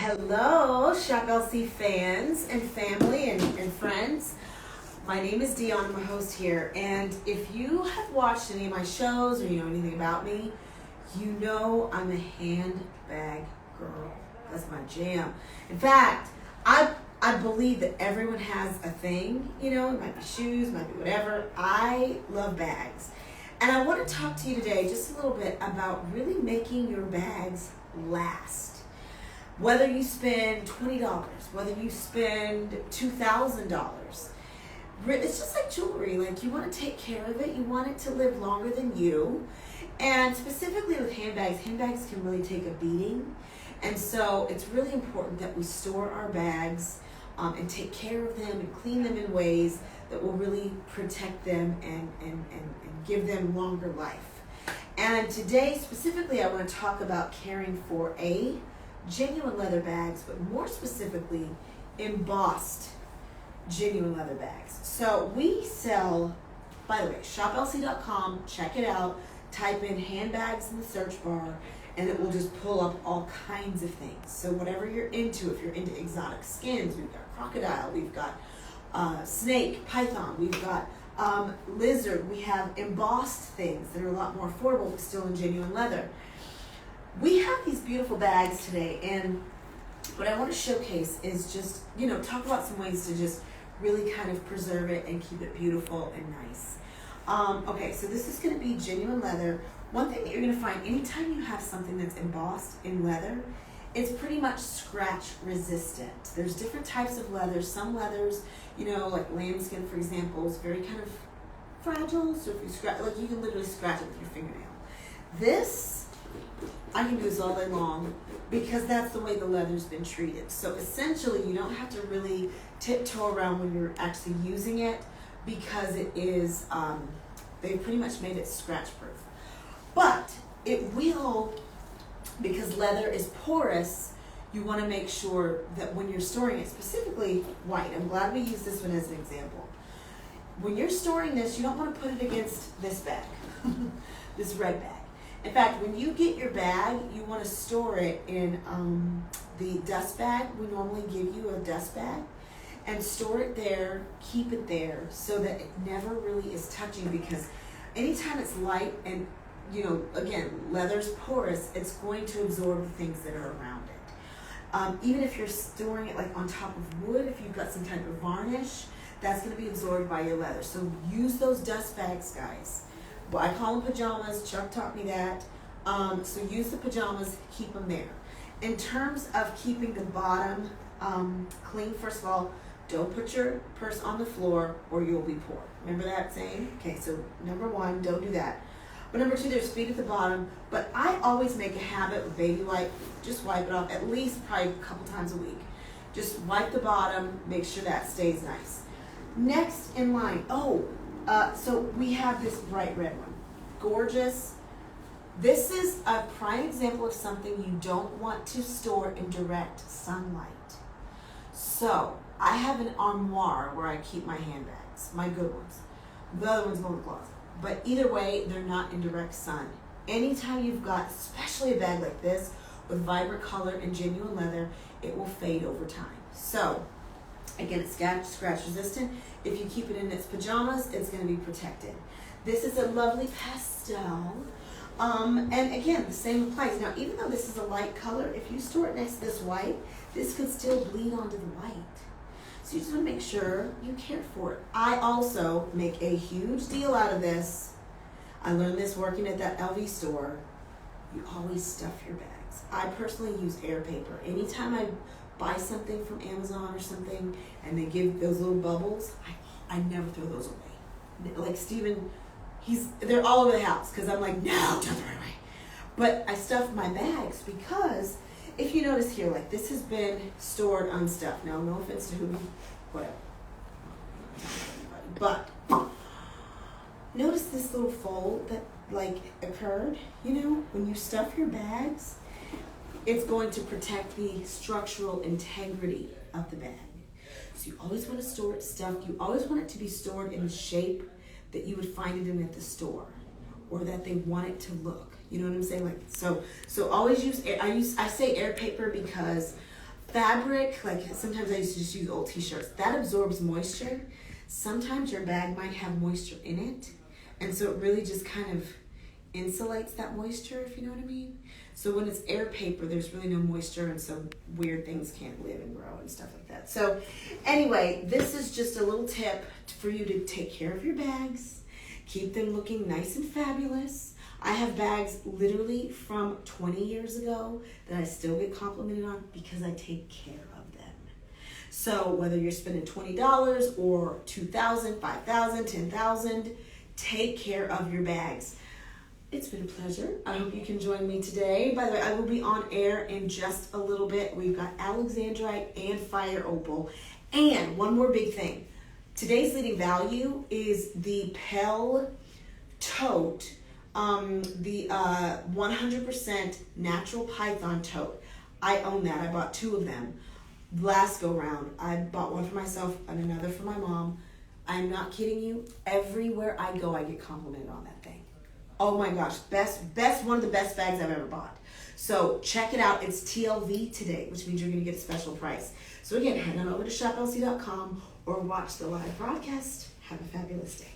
Hello, Shop LC fans and family and friends. My name is Dionne, I'm a host here, and if you have watched any of my shows or you know anything about me, you know I'm a handbag girl. That's my jam. In fact, I believe that everyone has a thing, you know, it might be shoes, might be whatever. I love bags. And I want to talk to you today just a little bit about really making your bags last. Whether you spend $20, whether you spend $2,000, it's just like jewelry. Like, you want to take care of it. You want it to live longer than you. And specifically with handbags can really take a beating. And so it's really important that we store our bags and take care of them and clean them in ways that will really protect them and give them longer life. And today specifically I want to talk about caring for genuine leather bags, but more specifically embossed genuine leather bags. So we sell, by the way, shoplc.com, check it out, type in handbags in the search bar, and it will just pull up all kinds of things. So whatever you're into, if you're into exotic skins, we've got crocodile, we've got snake, python, we've got lizard, we have embossed things that are a lot more affordable but still in genuine leather. We have these beautiful bags today, and what I want to showcase is just, talk about some ways to just really kind of preserve it and keep it beautiful and nice. Okay, so this is going to be genuine leather. One thing that you're going to find anytime you have something that's embossed in leather, it's pretty much scratch resistant. There's different types of leather. Some leathers, like lambskin, for example, is very kind of fragile. So if you scratch, like you can literally scratch it with your fingernail. This, I can do this all day long because that's the way the leather's been treated. So essentially, you don't have to really tiptoe around when you're actually using it because it is, they've pretty much made it scratch proof. But it will, because leather is porous, you want to make sure that when you're storing it, specifically white, I'm glad we used this one as an example. When you're storing this, you don't want to put it against this bag, this red bag. In fact, when you get your bag, you want to store it in the dust bag. We normally give you a dust bag and store it there, keep it there so that it never really is touching, because anytime it's light and, again, leather's porous, it's going to absorb the things that are around it. Even if you're storing it like on top of wood, if you've got some type of varnish, that's going to be absorbed by your leather. So use those dust bags, guys. Well, I call them pajamas. Chuck taught me that. So use the pajamas, keep them there. In terms of keeping the bottom clean, first of all, don't put your purse on the floor or you'll be poor. Remember that saying? Okay, so number one, don't do that. But number two, there's feet at the bottom. But I always make a habit with baby wipe, just wipe it off at least probably a couple times a week. Just wipe the bottom, make sure that stays nice. Next in line, so we have this bright red one. Gorgeous. This is a prime example of something you don't want to store in direct sunlight. So I have an armoire where I keep my handbags, my good ones. The other ones go in the closet. But either way, they're not in direct sun. Anytime you've got, especially a bag like this, with vibrant color and genuine leather, it will fade over time. So again, it's scratch resistant. If you keep it in its pajamas, it's going to be protected. This is a lovely pastel. And again, the same applies. Now, even though this is a light color, if you store it next to this white, this could still bleed onto the white. So you just want to make sure you care for it. I also make a huge deal out of this. I learned this working at that LV store. You always stuff your bags. I personally use air paper. Anytime I buy something from Amazon or something and they give those little bubbles, I never throw those away. Like Steven, they're all over the house because I'm like, no, don't throw it away. But I stuff my bags because if you notice here, like this has been stored unstuffed. Now, no offense to whatever. But notice this little fold that occurred, when you stuff your bags, it's going to protect the structural integrity of the bag. So you always want to store it stuffed. You always want it to be stored in a shape that you would find it in at the store or that they want it to look. You know what I'm saying? So always use I say air paper because fabric, like sometimes I used to just use old t-shirts, that absorbs moisture. Sometimes your bag might have moisture in it, and so it really just kind of insulates that moisture, if you know what I mean. So when it's air paper, there's really no moisture, and so weird things can't live and grow and stuff like that. So anyway, this is just a little tip for you to take care of your bags, keep them looking nice and fabulous. I have bags literally from 20 years ago that I still get complimented on because I take care of them. So whether you're spending $20 or $2,000, $5,000, $10,000, take care of your bags. It's been a pleasure. I hope you can join me today. By the way, I will be on air in just a little bit. We've got Alexandrite and Fire Opal. And one more big thing. Today's leading value is the Pell tote, the 100% natural python tote. I own that. I bought 2 of them. Last go round, I bought one for myself and another for my mom. I'm not kidding you. Everywhere I go, I get complimented on that thing. Oh my gosh, best, one of the best bags I've ever bought. So check it out. It's TLV today, which means you're going to get a special price. So again, head on over to shoplc.com or watch the live broadcast. Have a fabulous day.